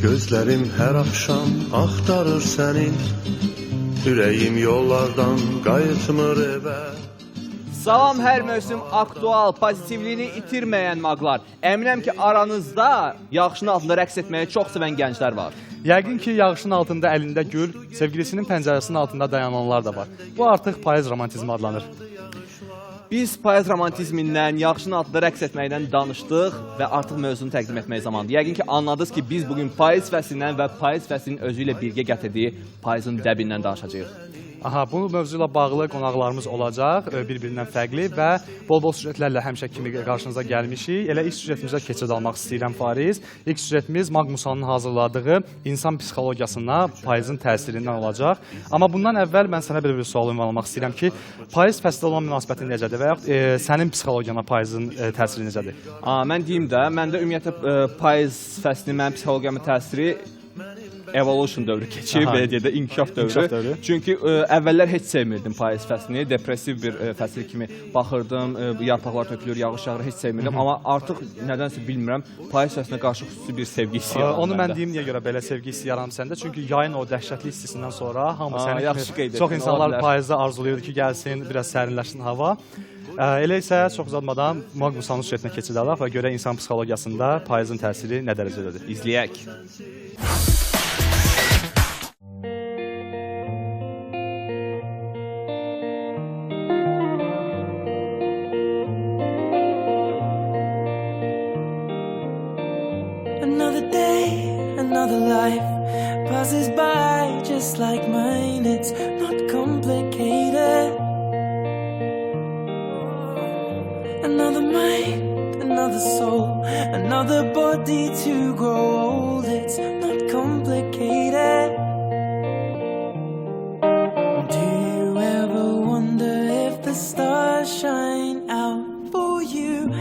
Gözlerim her akşam aktarır seni, yüreğim yollardan qayıtmır evə. Salam hər mövsüm aktual, pozitivliyini itirməyən maqlar. Əminəm ki, aranızda yaxşının altında rəqs etməyi çox sevən gənclər var. Yəqin ki, yağışın altında əlində gül, sevgilisinin pəncərəsinin altında dayananlar da var. Bu artıq payız romantizmi adlanır. Biz payız romantizmindən, yaxşının altında rəqs etməkdən danışdıq və artıq mövzunu təqdim etmək zamanıdır. Yəqin ki, anladınız ki, biz bugün payız fəslindən və payız fəslinin özü ilə birgə gətirdiyi payızın dəbindən danışacağıq. Aha, bu mövzu ilə bağlı qonaqlarımız olacaq, bir-birindən fərqli və bol-bol süjetlərlə həmişə kimi qarşınıza gəlmişik. Elə ilk süjetimizə keçid almaq istəyirəm Fariz. İlk süjetimiz Maq Musanın hazırladığı insan psixologiyasına payızın təsirindən olacaq. Amma bundan əvvəl mən sənə bir sual ünvanlamaq istəyirəm ki, payız fəsli olan münasibətin necədir və yaxud sənin psixologiyana payızın təsiri necədir? Mən deyim də, məndə ümumiyyətlə payız fəsli mənim psixologiyamın təsiri evolution dövrü keçib, belə deyək də, inkişaf dövrü. Çünki əvvəllər heç sevmirdim payız fəslini, depressiv bir fəsil kimi baxırdım, yarpaqlar tökülür, yağış yağır, heç sevmirdim. Amma artıq nədənsə bilmirəm, payız fəslinə qarşı xüsusi bir sevgi hissi yarandı. Onu mən deyim niyə görə belə sevgi hissi yarandı səndə? Çünki yayın o dəhşətli hissisindən sonra hamı səni kimi çox insanlar payızda arzulayırdı ki, gəlsin, biraz sərinləşsin hava. Elə isə çox uzatmadan Maq Musanın süjetinə keçid alaq və görə insan psixologiyasında payızın təsiri nə dərəcədədir? İzləyək. Another day, another life passes by just like mine. It's not complicated. Another mind, another soul, another body to grow old. It's not complicated. Do you ever wonder if the stars shine out for you?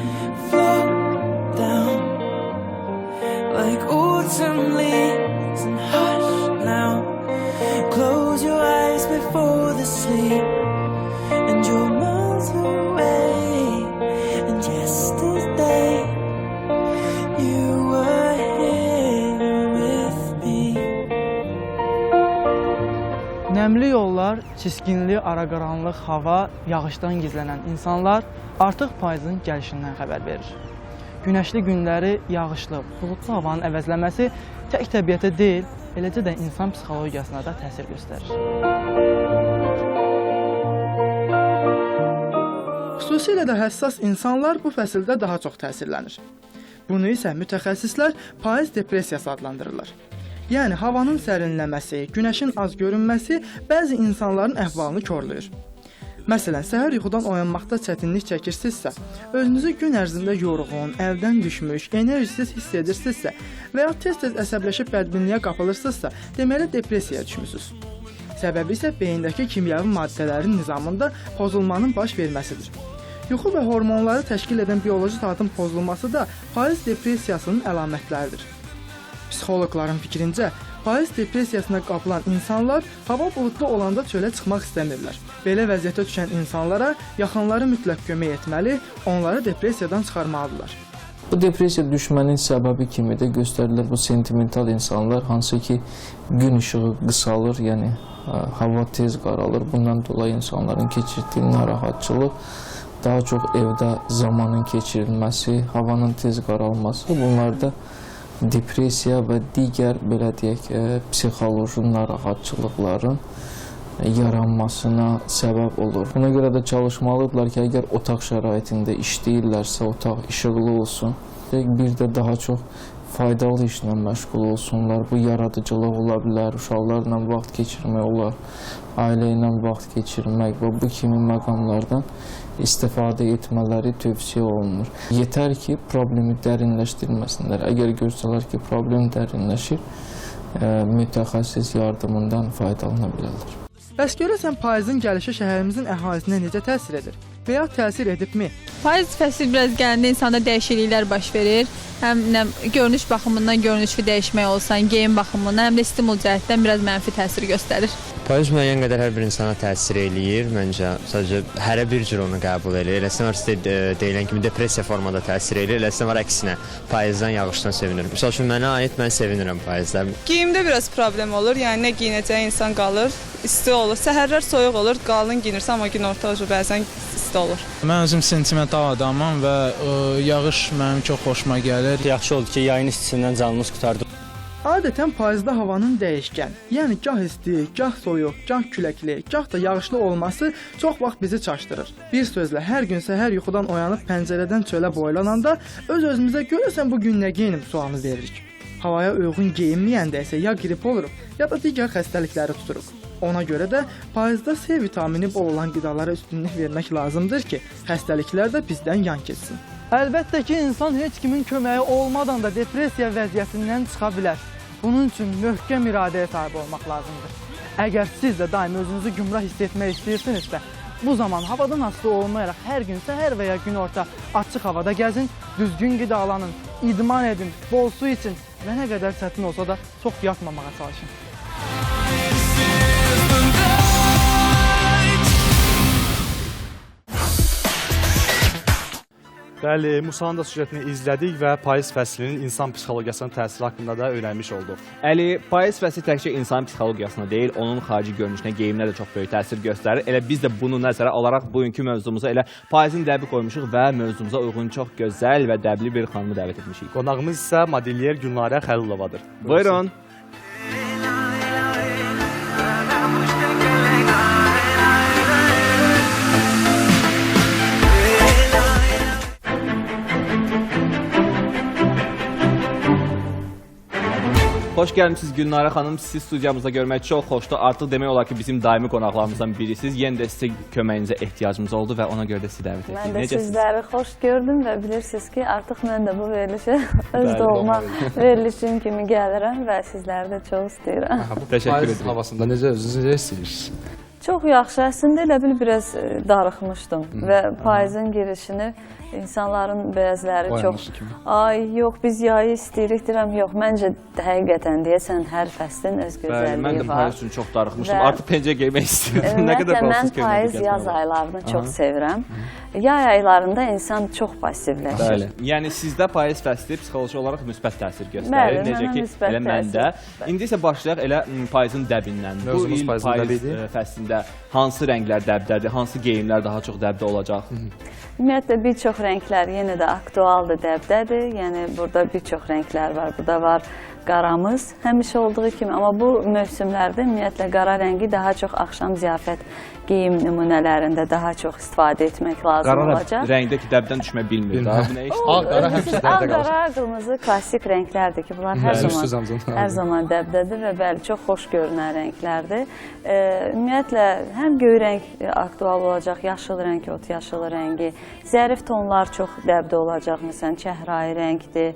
Float down like autumn leaves and hush now. Close your eyes before the sleep, and you're miles away. And yesterday you were here with me. Nəmli yollar, çiskinli, araqaranlıq hava, yağışdan gizlənən insanlar artıq payızın gəlişindən xəbər verir. Günəşli günləri, yağışlı, buludlu havanın əvəzləməsi tək təbiətə deyil, eləcə də insan psixologiyasına da təsir göstərir. Xüsusilə də həssas insanlar bu fəsildə daha çox təsirlənir. Bunu isə mütəxəssislər payız depressiyası adlandırırlar. Yəni, havanın sərinləməsi, günəşin az görünməsi bəzi insanların əhvalını korlayır. Məsələn, səhər yuxudan oyanmaqda çətinlik çəkirsinizsə, özünüzü gün ərzində yorğun, əldən düşmüş, enerjisiz hiss edirsinizsə və ya tez-tez əsəbləşib bədbinliyə qapılırsınızsa, deməli depressiyaya düşmüsünüz. Səbəbi isə beyindəki kimyəvi maddələrin nizamında pozulmanın baş verməsidir. Yuxu və hormonları təşkil edən bioloji saatın pozulması da payız depressiyasının əlamətləridir. Psixoloqların fikrincə, payız depressiyasına qapılan insanlar hava buludlu olanda çölə çıxmaq istəmirlər. Belə vəziyyətə düşən insanlara yaxınları mütləq kömək etməli, onları depressiyadan çıxarmalıdırlar. Bu depressiya düşmənin səbəbi kimi də göstərilir bu sentimental insanlar, hansı ki gün işığı qısalır, yəni hava tez qaralır. Bundan dolayı insanların keçirdiyi narahatçılıq, daha çox evdə zamanın keçirilməsi, havanın tez qaralması, bunlarda depressiya və digər, belə deyək, psixoloji narahatçılıqların yaranmasına səbəb olur. Buna görə də çalışmalıdırlar ki, əgər otaq şəraitində işləyirlərsə, otaq işıqlı olsun. Bir də daha çox faydalı işlə məşğul olsunlar. Bu yaradıcılıq ola bilər, uşaqlarla vaxt keçirmək olar, ailə ilə vaxt keçirmək və bu kimi məqamlardan istifadə etmələri tövsiyə olunur. Yetər ki, problemi dərinləşdirməsinlər. Əgər görsələr ki, problem dərinləşir, mütəxəssis yardımından faydalana bilərlər. Bəs görəsən payızın gəlişi şəhərimizin əhalisinə necə təsir edir? Və ya təsir edibmi? Payız fəsli biraz gələndə insanda dəyişikliklər baş verir. Həm görünüş baxımından görünüşü dəyişmək olsan, geyim baxımından, həm də stimul cəhətdən biraz mənfi təsir göstərir. Payız müəyyən qədər hər bir insana təsir eləyir. Məncə sadəcə hərə bir cür onu qəbul eləyir. Eləsə var sizə deyilən kimi depressiya formada təsir eləyir. Eləsə var əksinə payızdan, yağışdan sevinir. Misal üçün mənə aid mən sevinirəm payızdan. Geyimdə biraz problem olur. Yəni nə geyinəcəyi insan qalır, isti olur. Səhərlər soyuq olur, qalın giyinirsən, amma günorta bəzən isti olur. Mən özüm sentimental adamam və yağış mənim çox xoşuma gəlir. Yaxşı oldu ki, yayın istisindən canımız qurtardı. Adətən payızda havanın dəyişkən, yəni gah isti, gah soyuq, gah küləkli, gah da yağışlı olması çox vaxt bizi çaşdırır. Bir sözlə, hər gün səhər yuxudan oyanıb pəncərədən çölə boylananda öz-özümüzə görəsən bu gün nə geyinim sualını veririk. Havaya uyğun geyinməyəndə isə ya qrip oluruq, ya da digər xəstəlikləri tuturuq. Ona görə də payızda C vitamini bol olan qidalara üstünlük vermək lazımdır ki, xəstəliklər də bizdən yan keçsin. Əlbəttə ki, insan heç kimin köməyi olmadan da depressiya vəziyyətindən çıxa bilər. Bunun üçün möhkəm iradəyə sahib olmaq lazımdır. Əgər siz də daim özünüzü gümrah hiss etmək istəyirsinizsə, bu zaman havadan asılı olmayaraq hər gün səhər və ya günorta açıq havada gəzin, düzgün qidalanın, idman edin, bol su için və nə qədər çətin olsa da çox yatmamağa çalışın. Bəli, Musanın da süjetini izlədik və payız fəslinin insan psixologiyasının təsiri haqqında da öyrənmiş olduq. Əli, payız fəsli təkcə insan psixologiyasına deyil, onun xarici görünüşünə, geyimlə də çox böyük təsir göstərir. Elə biz də bunu nəzərə alaraq bugünkü mövzumuza elə payızın dəbi qoymuşuq və mövzumuza uyğun çox gözəl və dəbli bir xanımı dəvət etmişik. Qonağımız isə modelyer Gülnarə Xəlilovadır. Buyurun. Xoş gəlmişsiniz Gülnarə xanım. Sizi studiyamızda görmək çox xoşdur. Artıq demək olar ki, bizim daimi qonaqlarımızdan birisiniz. Yenə də sizə köməyinizə ehtiyacımız oldu və ona görə də sizi dəvət etdik. Mən də sizləri xoş gördüm və bilirsiniz ki, artıq mən də bu verilişə öz doğma verilişim kimi gəlirəm və sizləri də çox istəyirəm. Təşəkkür ederim. Havasında necə özünüzü istəyirsiniz? Çox yaxşı. Əslində elə bil biraz darıxmışdım və payızın girişini insanların bəziləri çox ay yox biz yayı istəyirik deyirəm, yox məncə həqiqətən deyəsən hər fəslin öz gözəlliyi var. Mən də payız üçün çox darıxmışdım. Artıq pencə geymək istəyirdim. Nə qədər mən payız yaz aylarını çox sevirəm. Yay aylarında insan çox passivləşir. Yəni sizdə payız fəsli psixoloji olaraq müsbət təsir göstərir. Necə ki, elə məndə. İndi isə başlayaq elə payızın dəbindən. Bu il payız fəslində hansı rənglər dəbdədir, hansı geyimlər daha çox dəbdə olacaq? Ümumiyyətlə, bir çox rənglər yenə də aktualdır, dəbdədir. Yəni, burada bir çox rənglər var. Burada var qaramız, həmişə olduğu kimi. Amma bu mövsümlərdə ümumiyyətlə qara rəngi daha çox axşam ziyafət geyim nümunələrində daha çox istifadə etmək lazım olacaq. Qara rəngdəki dəbdən düşmə bilmir. Qara həmişə dəbdə qalır. Qara, qırmızı, klassik rənglərdir ki, bunlar hər zaman dəbdədir və bəli, çox xoş görünən rənglərdir. Ümumiyyətlə, həm göy rəng aktual olacaq, yaşıl rəng, ot yaşıl rəngi, zərif tonlar çox dəbdə olacaq. Məsələn, çəhrayı rəngdir,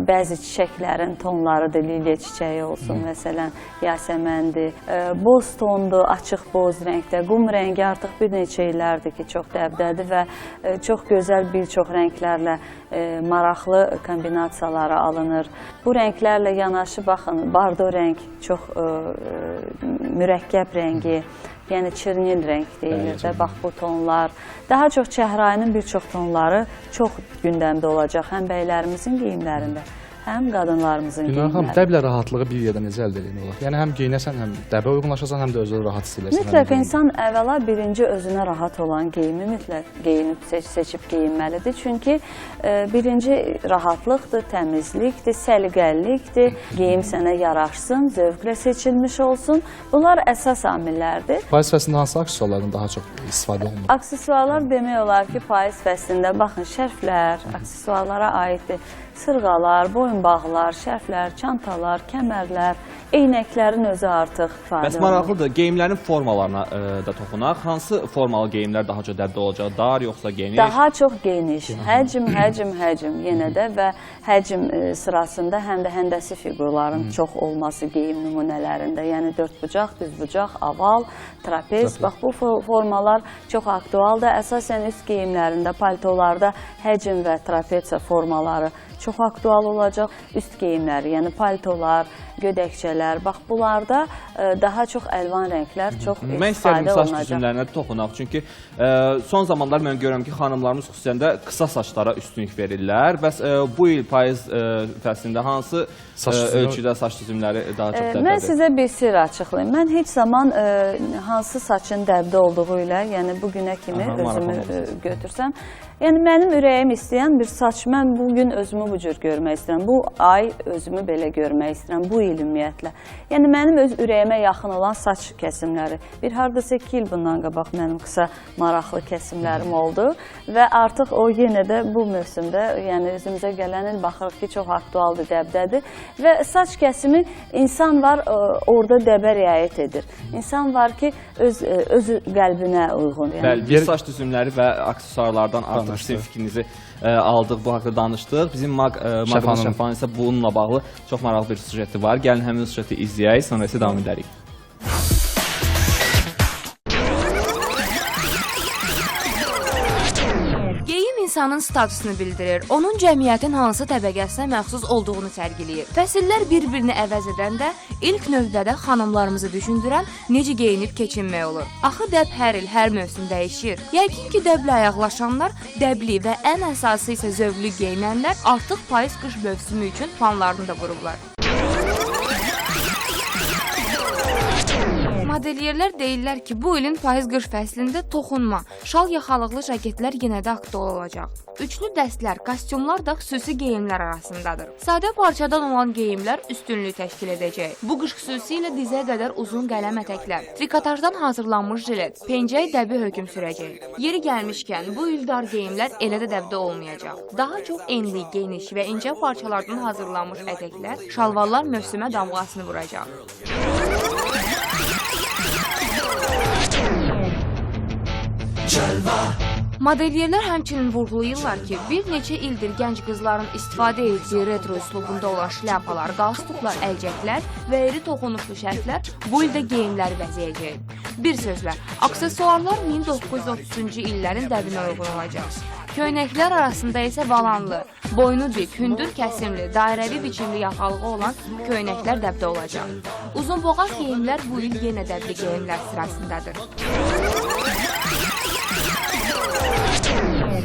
bəzi çiçəklərin tonlarıdır, lilya çiçəyi olsun, məsələn, yasəməndir, boz tondur, açıq boz rəngdir. Qum rəngi artıq bir neçə illərdir ki, çox dəbdədir və çox gözəl bir çox rənglərlə maraqlı kombinasiyalara alınır. Bu rənglərlə yanaşı, baxın, bardo rəng çox mürəkkəb rəngi, yəni çirnil rəng deyilir də, bax bu tonlar. Daha çox çəhrayının bir çox tonları çox gündəmdə olacaq, həm bəylərimizin geyimlərində, həm qadınlarımızın geyimlərində. Gülnarə xanım, dəblə rahatlığı bir yerdə necə əldə edilmək olar? Yəni, həm geyinəsən, həm dəbə uyğunlaşasan, həm də özünü rahat hiss edəsən. Mütləq insan əvvəla birinci özünə rahat olan geyimi mütləq geyinib, seçib geyinməlidir. Çünki birinci rahatlıqdır, təmizlikdir, səliqəlilikdir, geyim sənə yaraşsın, zövqlə seçilmiş olsun. Bunlar əsas amillərdir. Payız fəslində hansı aksesuarlardan daha çox istifadə olunur? Aksesuarlar demək olar ki, payız fəslində, baxın, şərflər, aksesuarlara aiddir. Sırğalar, boyunbağlar, şərflər, çantalar, kəmərlər, eynəklərin özü artıq ifadə olunur. Bəs maraqlıdır, geyimlərin formalarına da toxunaq. Hansı formalı geyimlər daha çox dəbdə olacaq? Dar yoxsa geniş? Daha çox geniş. Həcm yenə də və həcm sırasında həm də həndəsi fiqurların çox olması geyim nümunələrində. Yəni dördbucaq, düzbucaq, aval, trapez. Bax, bu formalar çox aktualdır. Əsasən üst geyimlərində, paltolarda həcm və trapez formaları çox aktual olacaq. Üst geyimləri, yəni paltolar, gödəkçələr, bax bunlarda daha çox əlvan rənglər çox mən istifadə saç olunacaq. düzümlərinə toxunaq. Çünki son zamanlar mən görürəm ki, xanımlarımız xüsusən də qısa saçlara üstünlük verirlər. Bəs bu il payız fəslində hansı ölçüdə saç düzümləri daha çox dəbdədir? Mən sizə bir sir açıqlayım. Mən heç zaman hansı saçın dəbdə olduğu ilə, yəni bu günə kimi özümü götürsəm, yəni mənim ürəyim istəyən bir saç, mən bugün özümü bu cür görmək istəyirəm. Bu ay özümü belə görmək istəyirəm, bu il ümumiyyətlə. Yəni mənim öz ürəyimə yaxın olan saç kəsimləri. Bir hardasa 2 il bundan qabaq mənim qısa maraqlı kəsimlərim oldu və artıq o yenə də bu mövsümdə, yəni özümüzə gələn il baxırıq ki, çox aktualdır, dəbdədir və saç kəsimi insan var orada dəbə riayət edir. İnsan var ki, öz qəlbinə uyğun. Bəli, bir saç düzümləri və aksesuarlardan artıq sizin fikrinizi aldıq, bu haqda danışdıq. Bizim Maqruz Şəfanın isə bununla bağlı çox maraqlı bir sujeti var. Gəlin həmin sujeti izləyək, sonra isə davam edərik. İnsanın statusunu bildirir, onun cəmiyyətin hansı təbəqəsinə məxsus olduğunu sərgiləyir. Fəsillər bir-birini əvəz edəndə ilk növbədə xanımlarımızı düşündürən necə geyinib keçinmək olur. Axı dəb hər il, hər mövsüm dəyişir. Yəqin ki, dəblə ayaqlaşanlar, dəbli və ən əsası isə zövqlü geyinənlər artıq payız-qış mövsümü üçün planlarını da qurublar. Modelyerlər deyirlər ki, bu ilin payız-qış fəslində toxunma, şal yaxalıqlı jaketlər yenə də aktual olacaq. Üçlü dəstlər, kostyumlar da xüsusi geyimlər arasındadır. Sadə parçadan olan geyimlər üstünlük təşkil edəcək. Bu qış xüsusilə dizə qədər uzun qələm ətəklər, trikotajdan hazırlanmış jilet, pencək dəbi hökm sürəcək. Yeri gəlmişkən, bu il dar geyimlər elə də dəbdə olmayacaq. Daha çox enli, geniş və incə parçalardan hazırlanmış ətəklər, şalvarlar mövsümə damğasını vuracaq. Modelyerlər həmçinin vurğulayırlar ki, bir neçə ildir gənc qızların istifadə etdiyi retro üslubunda olan şlyapalar, qalstuklar, əlcəklər və iri toxunuşlu şərflər bu ildə geyimləri bəzəyəcək. Bir sözlə, aksesuarlar 1930-cu illərin dəbinə uyğun olacaq. Köynəklər arasında isə valanlı, boynu dik, hündür kəsimli, dairəvi biçimli yaxalığı olan köynəklər dəbdə olacaq. Uzun boğaz geyimlər bu il yenə dəbli geyimlər sırasındadır.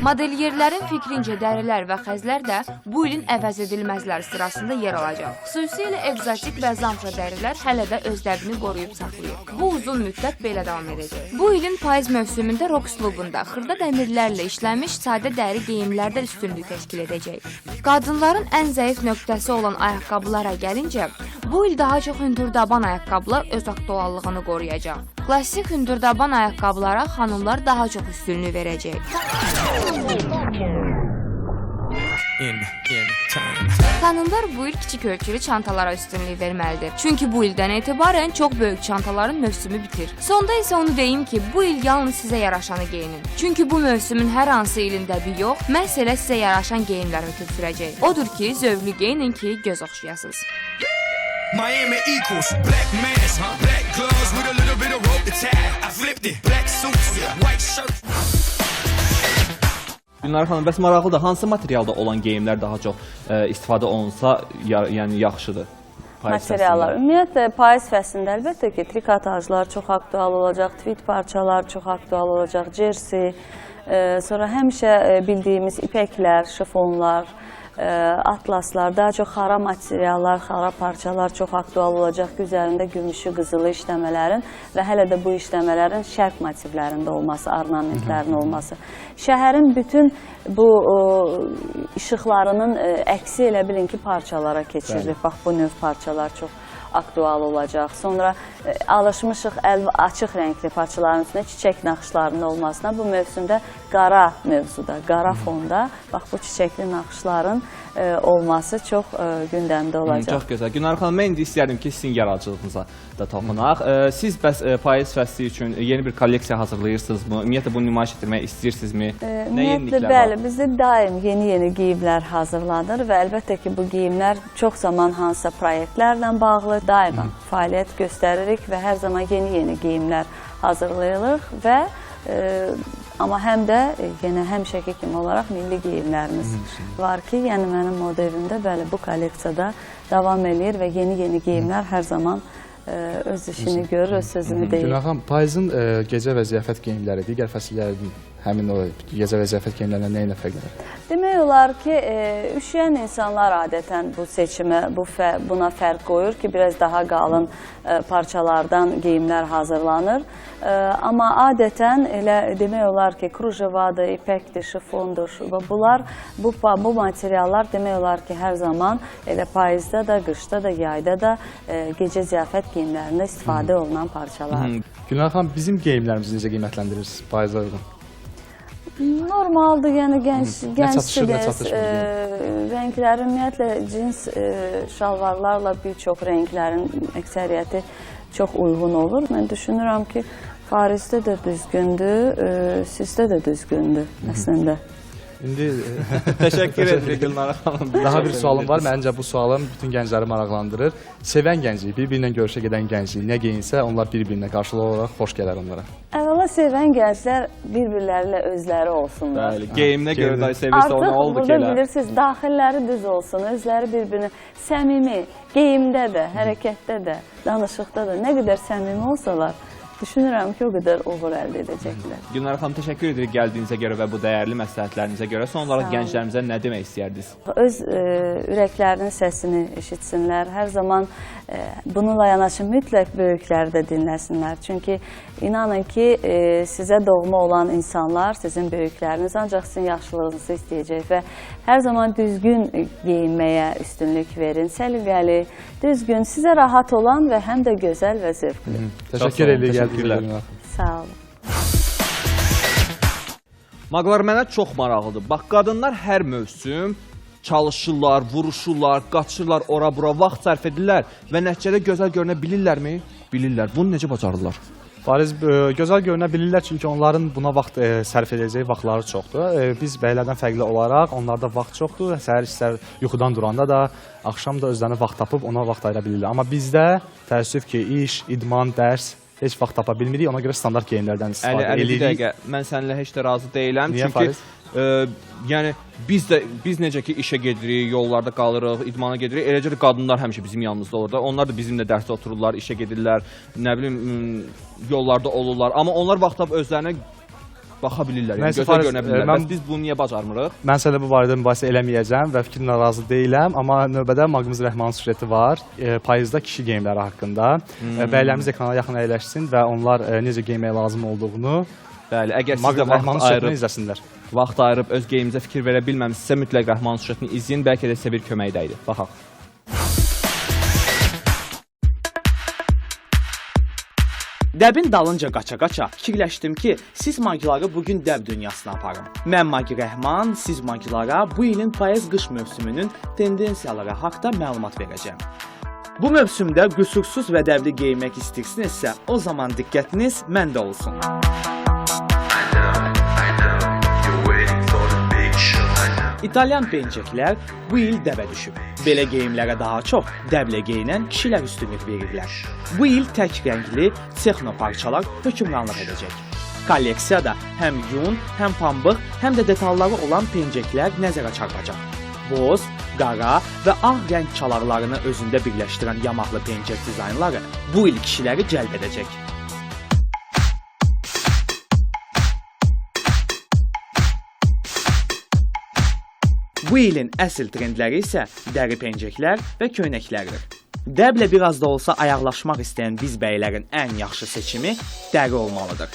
Modelyerlərin fikrincə dərilər və xəzlər də bu ilin əvəz edilməzlər sırasında yer alacaq. Xüsusilə egzotik və zamşa dərilər hələ də öz dəbini qoruyub saxlayır. Bu uzun müddət belə davam edəcək. Bu ilin payız mövsümündə rock üslubunda xırda dəmirlərlə işlənmiş sadə dəri geyimlər də üstünlük təşkil edəcək. Qadınların ən zəif nöqtəsi olan ayaqqabılara gəlincə, bu il daha çox hündürdaban ayaqqabılar öz aktuallığını qoruyacaq. Klassik hündürdaban ayaqqabılara xanımlar daha çox üstünlük verəcək. Xanımlar bu il kiçik ölçülü çantalara üstünlük verməlidir. Çünki bu ildən etibarən çox böyük çantaların mövsümü bitir. Sonda isə onu deyim ki, bu il yalnız sizə yaraşanı geyinin. Çünki bu mövsümün hər hansı ilində bir yox, məhz elə sizə yaraşan geyimlər hökm sürəcək. Odur ki, zövqlü geyinin ki, göz oxşayasınız. Miami equals black mask, black gloves with a little bit of rope to tie. I flipped it, black suits, white shirt. Gülnar xanım, bəs maraqlıdır, hansı materialda olan geyimlər daha çox istifadə olunsa, yəni yaxşıdır? Materiallar. Ümumiyyətlə, payız fəslində əlbəttə ki, trikotajlar çox aktual olacaq, tweed parçalar çox aktual olacaq, jersey, sonra həmişə bildiyimiz ipəklər, şifonlar, atlaslar, daha çox xara materiallar, xara parçalar çox aktual olacaq ki, üzərində gümüşü, qızılı işləmələrin və hələ də bu işləmələrin şərq motivlərində olması, ornamentlərin olması. Şəhərin bütün bu işıqlarının əksi elə bilin ki, parçalara keçirilir. Bax, bu növ parçalar çox aktual olacaq. Sonra alışmışıq açıq rəngli parçaların üstünə çiçək naxışlarının olmasına. Bu mövsümdə qara mövzuda, qara fonda bax bu çiçəkli naxışların olması çox gündəmdə olacaq. Çox gözəl. Gülnar xanım, mən indi istəyərdim ki, sizin yaradıcılığınıza da toxunaq. Siz bəs payız fəsli üçün yeni bir kolleksiya hazırlayırsınızmı? Ümumiyyətlə bunu nümayiş etdirmək istəyirsinizmi? Nə yeniliklər var? Bəli, bizdə daim yeni geyimlər hazırlanır və əlbəttə ki, bu geyimlər çox zaman hansısa proyektlərlə bağlı daima fəaliyyət göstəririk və hər zaman yeni geyimlər hazırlayırıq və Amma həm də yenə həmişəki kimi olaraq milli geyimlərimiz var ki, yəni mənim modelimdə bəli bu kolleksiyada davam eləyir və yeni geyimlər hər zaman öz işini görür, öz sözünü deyir. Günel xanım, payızın gecə və ziyafət geyimləri digər fəsillərin həmin o gecə və ziyafət geyimlərindən nə ilə fərqlənir? Demək olar ki, üşüyən insanlar adətən bu seçimə, buna fərq qoyur ki, biraz daha qalın parçalardan geyimlər hazırlanır. Amma adətən elə demək olar ki, krujevadır, ipəkdir, şifondur və bunlar, bu materiallar demək olar ki, hər zaman elə payızda da, qışda da, yayda da gecə ziyafət geyimlərində istifadə olunan parçalar. Günel xanım, bizim geyimlərimizi necə qiymətləndirirsiniz payıza uyğun? Normaldır, yəni gəncsiniz, rəngləri ümumiyyətlə cins şalvarlarla bir çox rənglərin əksəriyyəti çox uyğun olur. Mən düşünürəm ki, Parisdə də düzgündür, sizdə də düzgündür əslində. İndi təşəkkür edirik Gülnara xanım. Daha bir sualım var. Məncə bu sualım bütün gəncləri maraqlandırır. Sevən gənclik, bir-birinə görüşə gedən gənclik nə geyinsə, onlar bir-birinə qarşılıq olaraq xoş gələr onlara. Əvvəla sevən gənclər bir-birləri ilə özləri olsunlar. Bəli, geyiminə görə da sevirsə ona oldu ki, elə. Artıq burada bilirsiniz, daxilləri düz olsun, özləri bir-birinə səmimi, geyimdə də, hərəkətdə də, danışıqda da nə qədər səmimi olsalar, düşünürəm ki, o qədər uğur əldə edəcəklər. Gülnara xanım, təşəkkür edirik gəldiyinizə görə və bu dəyərli məsləhətlərinizə görə. Son olaraq gənclərimizə nə demək istəyərdiniz? Öz ürəklərinin səsini eşitsinlər. Hər zaman bununla yanaşı mütləq böyükləri də dinləsinlər. Çünki inanın ki, sizə doğma olan insanlar, sizin böyükləriniz ancaq sizin yaxşılığınızı istəyəcək və hər zaman düzgün geyinməyə üstünlük verin. Səliqəli, düzgün, sizə rahat olan və həm də gözəl və zövqlü. Təşəkkür edirik. Sağ olun. Maqlar mənə çox maraqlıdır. Bax, qadınlar hər mövsüm çalışırlar, vuruşurlar, qaçırlar, ora-bura vaxt sərf edirlər və nəticədə gözəl görünə bilirlərmi? Bilirlər. Bunu necə bacarırlar? Fariz, gözəl görünə bilirlər çünki onların buna vaxt sərf edəcəyi vaxtları çoxdur. Biz bəylərdən fərqli olaraq onlarda vaxt çoxdur. Səhər istər yuxudan duranda da, axşam da özlərinə vaxt tapıb ona vaxt ayıra bilirlər. Amma bizdə təəssüf ki, iş, idman, dərs heç vaxt tapa bilmirik, ona görə standart geyimlərdən istifadə edirik. Bir dəqiqə, mən səninlə heç də razı deyiləm. Niyə, Fariz? Yəni, biz necə ki, işə gedirik, yollarda qalırıq, idmana gedirik, eləcə də qadınlar həmişə bizim yanımızda olur da. Onlar da bizimlə dərsdə otururlar, işə gedirlər, nə bilim, yollarda olurlar. Amma onlar vaxt tapıb özlərinə baxa bilirlər, yəni gözəl görünə bilirlər. Bəs biz bunu niyə bacarmırıq? Mən sənə bu barədə mübahisə eləməyəcəm və fikrinlə razı deyiləm. Amma növbədə Maqmuz Rəhmanın süjeti var. Payızda kişi geyimləri haqqında. Bəylərimiz ekrana yaxın əyləşsin və onlar necə geyməyə lazım olduğunu Maqmuz Rəhmanın süjetini izləsinlər. Vaxt ayırıb öz geyimizə fikir verə bilməmişsə, mütləq Rəhmanın süjetini izləyin. Bəlkə də sizə bir köməkdəydi. Baxaq. Dəbin dalınca qaça-qaça fikirləşdim ki, siz magiları bugün dəb dünyasına aparım. Mən Magi Rəhman, siz magilara bu ilin payız-qış mövsümünün tendensiyaları haqda məlumat verəcəm. Bu mövsümdə qüsursuz və dəbli geyinmək istəyirsinizsə, o zaman diqqətiniz məndə olsun. İtalyan pencəklər bu il dəbə düşüb. Belə geyimlərə daha çox dəblə geyinən kişilər üstünlük verirlər. Bu il tək rəngli texno parçalar hökmranlıq edəcək. Kolleksiyada həm yun, həm pambıq, həm də detalları olan pencəklər nəzərə çarpacaq. Boz, qara və ağ rəng çalarlarını özündə birləşdirən yamaqlı pencək dizaynları bu il kişiləri cəlb edəcək. Bu ilin əsl trendləri isə dəri pencəklər və köynəklərdir. Dəblə biraz da olsa ayaqlaşmaq istəyən biz bəylərin ən yaxşı seçimi dəri olmalıdır.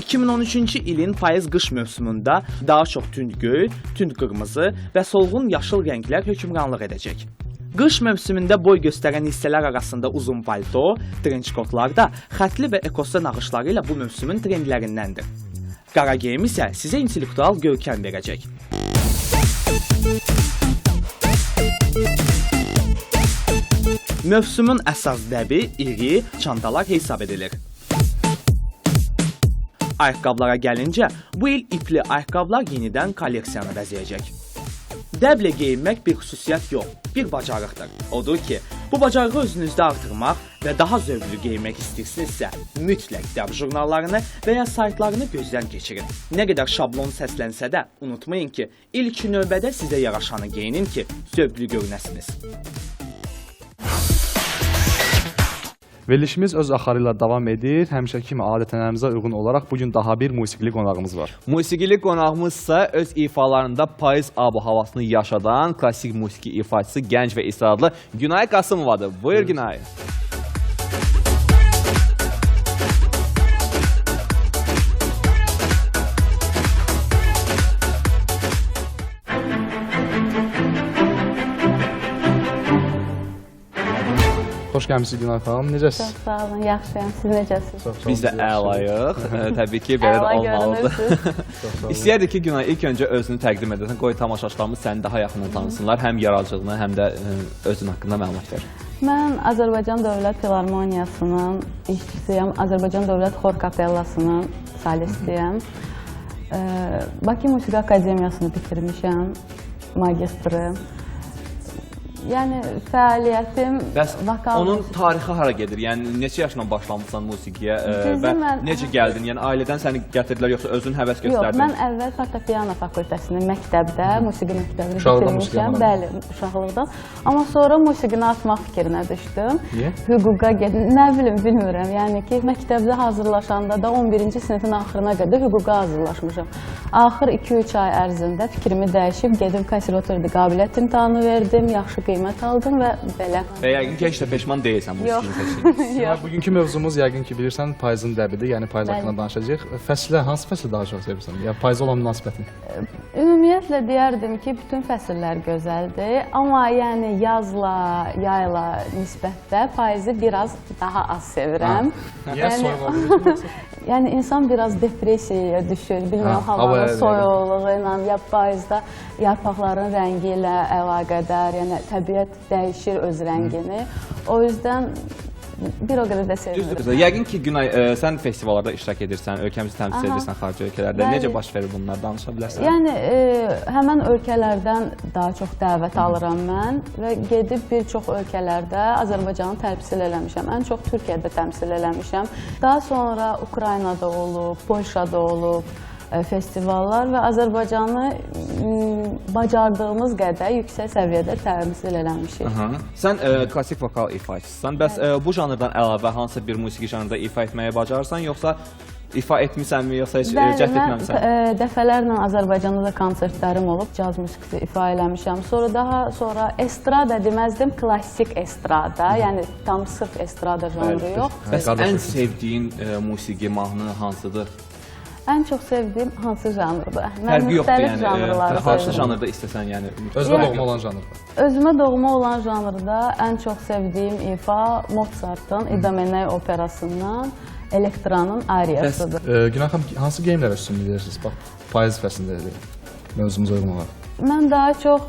2013-cü ilin payız-qış mövsümündə daha çox tünd göy, tünd qırmızı və solğun yaşıl rənglər hökmranlıq edəcək. Qış mövsümündə boy göstərən hissələr arasında uzun palto, trençkotlar da xətli və ekostan nağışları ilə bu mövsümün trendlərindəndir. Qara geyim isə sizə intellektual görkəm verəcək. Mövsümün əsas dəbi iri çantalar hesab edilir. Ayaqqabılara gəlincə, bu il ipli ayaqqabılar yenidən kolleksiyanı bəzəyəcək. Dəblə geyinmək bir xüsusiyyət yox, bir bacarıqdır. Odur ki, Bu bacarığı özünüzdə artırmaq və daha zövqlü geyinmək istəyirsinizsə, mütləq dəb jurnallarını və ya saytlarını gözdən keçirin. Nə qədər şablon səslənsə də, unutmayın ki, ilk növbədə sizə yaraşanı geyinin ki, zövqlü görünəsiniz. Verilişimiz öz axarı ilə davam edir. Həmişəki kimi adət-ənənəmizə uyğun olaraq bugün daha bir musiqili qonağımız var. Musiqili qonağımızsa öz ifalarında payız abu-havasını yaşadan klassik musiqi ifaçısı, gənc və istedadlı Günay Qasımovadır. Buyur Günay. Xoş gəlmisiniz Günay xanım. Necəsiniz? Çox sağ olun, yaxşıyam. Siz necəsiniz? Biz də əlayıq. Təbii ki, belə də olmalıdır. İstəyərdik ki, Günay, ilk öncə özünü təqdim edəsən. Qoy tamaşaçılarımız səni daha yaxından tanısınlar. Həm yaradıcılığını, həm də özün haqqında məlumat ver. Mən Azərbaycan Dövlət Filarmoniyasının işçisiyəm. Azərbaycan Dövlət Xor Kapellasının solistiyəm. Bakı Musiqi Akademiyasını bitirmişəm, magistri. Yəni fəaliyyətim vokal. Onun tarixi hara gedir? Yəni neçə yaşla başlamısan musiqiyə və necə gəldin? Yəni ailədən səni gətirdilər yoxsa özün həvəs göstərdin? Yox, mən əvvəl fortepiano fakültəsini məktəbdə, musiqi məktəbini bitirmişəm. Bəli, uşaqlıqdan. Amma sonra musiqini atmaq fikrinə düşdüm. Niyə? Hüquqa gedim. Nə bilim, bilmirəm. Yəni ki, məktəbdə hazırlaşanda da 11-ci sinifin axırına qədər hüquqa hazırlaşmışam. Axır 2-3 ay ərzində fikrimi dəyişib gedim konservatoriyada qabiliyyət imtahanı verdim, yaxşı qiymət aldım və belə. Və yəqin ki, heç də peşman deyilsən musiqini seçdiyinə. Yox. Bugünkü mövzumuz yəqin ki, bilirsən, payızın dəbidir, yəni payız haqqında danışacağıq. Fəslə, hansı fəsli daha çox sevirsən? Yəni payıza olan münasibətin? Ümumiyyətlə deyərdim ki, bütün fəsillər gözəldir, amma yəni yazla, yayla nisbətdə payızı biraz daha az sevirəm. Niyə soyuq olur? Yəni insan biraz depressiyaya düşür, bilmirəm, havanın soyuqluğu ilə, ya payızda yarpaqların rəngi ilə əlaqədar, yəni təbiət dəyişir öz rəngini. O yüzdən bir o qədər də sevirəm. Düzdür. Yəqin ki, Günay, sən festivallarda iştirak edirsən, ölkəmizi təmsil edirsən xarici ölkələrdə. Necə baş verir bunlar? Danışa bilərsən? Yəni, həmən ölkələrdən daha çox dəvət alıram mən və gedib bir çox ölkələrdə Azərbaycanı təmsil eləmişəm. Ən çox Türkiyədə təmsil eləmişəm. Daha sonra Ukraynada olub, Polşada olub festivallar və Azərbaycanı bacardığımız qədər yüksək səviyyədə təmsil eləmişik. Sən klassik vokal ifaçısısan. Bəs bu janrdan əlavə hansısa bir musiqi janrında ifa etməyi bacarırsan, yoxsa ifa etmisənmi, yoxsa heç cəhd etməmisən? Bəli, dəfələrlə Azərbaycanda da konsertlərim olub, caz musiqisi ifa eləmişəm. Daha sonra estrada deməzdim, klassik estrada, yəni tam sırf estrada janrı yox. Bəs ən sevdiyin musiqi mahnı hansıdır? Ən çox sevdiyim hansı janrdır? Fərqi yoxdur, yəni hansı janrda istəsən, yəni özümə doğma olan janrda. Özümə doğma olan janrda ən çox sevdiyim ifa Mozart'ın İdomenei operasından Elektranın ariyasıdır. Günay xanım, hansı geyimlərə üstünlük verirsiniz? Bax, payız fəslindədir, mövzumuza uyğun olaraq. Mən daha çox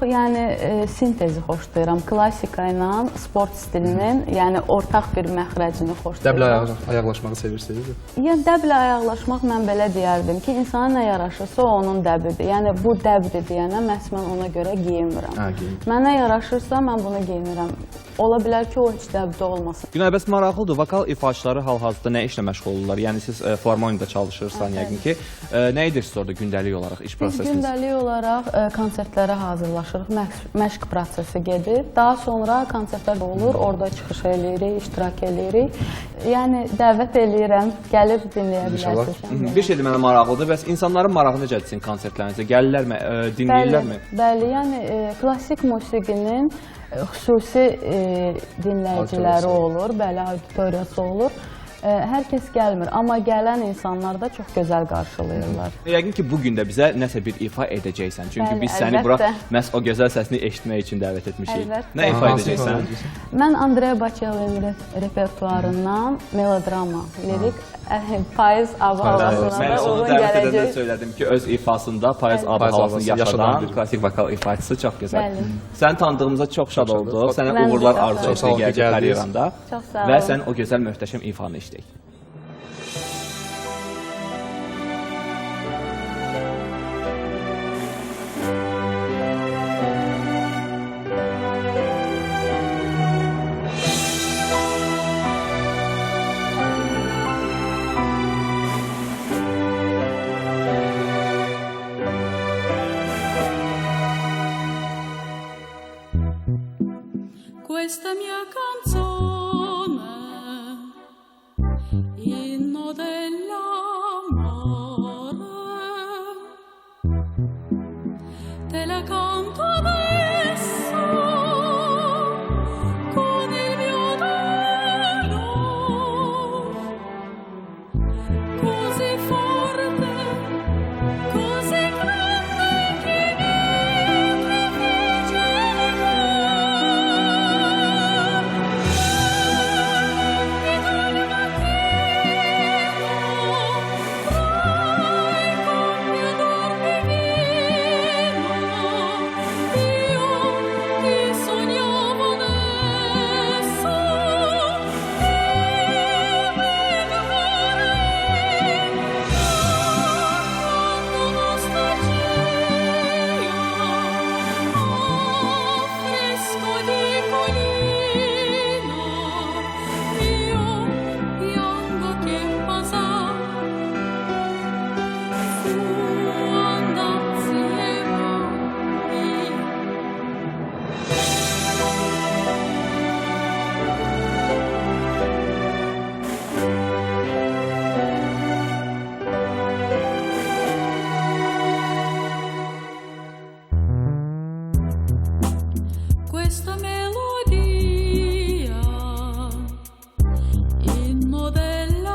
sintezi xoşlayıram. Klassika ilə sport stilinin, yəni ortaq bir məxrəcini xoşlayıram. Dəblə ayaqlaşmağı sevirsiniz? Yəni dəblə ayaqlaşmaq mən belə deyərdim ki, insana nə yaraşırsa o onun dəbidir. Yəni bu dəbdir deyənə məhz mən ona görə geyinmirəm. Mənə yaraşırsa mən bunu geyinirəm. Ola bilər ki, o heç dəbdə olmasın. Günay, bəs maraqlıdır. Vokal ifaçıları hal-hazırda nə işlə məşğul olurlar? Yəni siz filarmoniyada çalışırsan yəqin ki. Nə edirsiniz orada gündəlik olaraq, iş prosesiniz? Biz gündəlik olaraq konsertlərə hazırlaşırıq, məşq prosesi gedir. Daha sonra konsertlər olur, orada çıxış eləyirik, iştirak eləyirik. Yəni dəvət eləyirəm, gəlib dinləyə bilərsiniz. Bir şey də mənə maraqlıdır. Bəs insanların marağı necədir sizin konsertlərinizə? Gəlirlərmi, dinləyirlərmi? Bəli, yəni klassik musiqinin xüsusi dinləyiciləri olur, bəli, auditoriyası olur. Hər kəs gəlmir, amma gələn insanlar da çox gözəl qarşılayırlar. Yəqin ki, bugün də bizə nəsə bir ifa edəcəksən. Çünki biz səni bura məhz o gözəl səsini eşitmək üçün dəvət etmişik. Nə ifa edəcəksən? Mən Andrea Bocelli'nin repertuarından melodrama, lirik, payız abu-havasına da uyğun Dəvət edəndə gələcək. söylədim ki, öz ifasında payız abu-havasını yaşadan klassik vokal ifaçısı çox gözəl. Sən tanıdığımıza çox şad olduq. Sənə uğurlar arzu etdik gələcək karyeranda və sən o gözəl möhtəşəm ifanı işləyik. Questa mia canzone, inno dell'amore, te la canto adesso con il mio dolore, così forte, così grande che mi trafigge il questa melodia, inno dell'amore,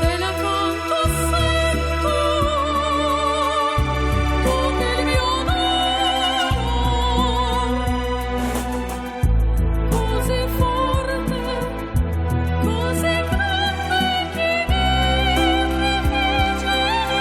te la canto sento tutto il mio dolore, così forte, così grande che mi trafigge il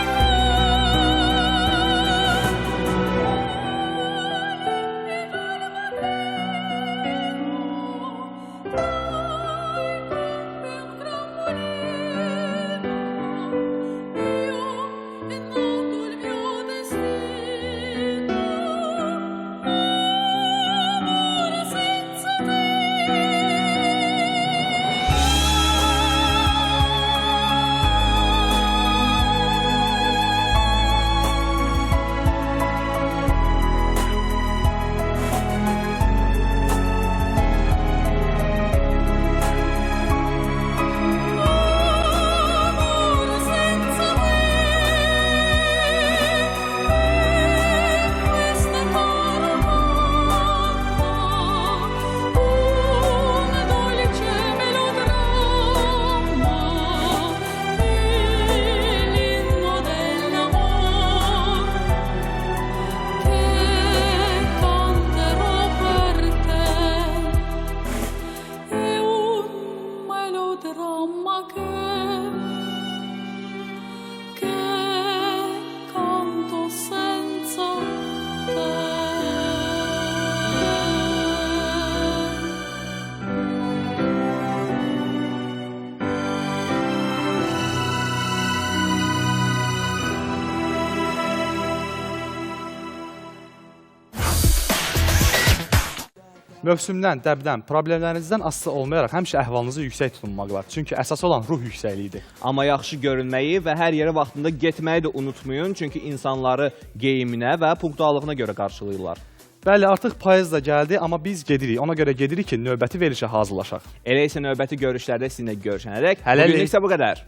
Mövsümdən, dəbdən, problemlərinizdən asılı olmayaraq həmişə əhvalınızı yüksək tutunmaq var. Çünki əsas olan ruh yüksəkliyidir. Amma yaxşı görünməyi və hər yerə vaxtında getməyi də unutmayın. Çünki insanları geyiminə və punktuallığına görə qarşılayırlar. Bəli, artıq payız da gəldi, amma biz gedirik. Ona görə gedirik ki, növbəti verilişə hazırlaşaq. Elə isə növbəti görüşlərdə sizinlə görüşənədək. Bugünlük isə bu qədər.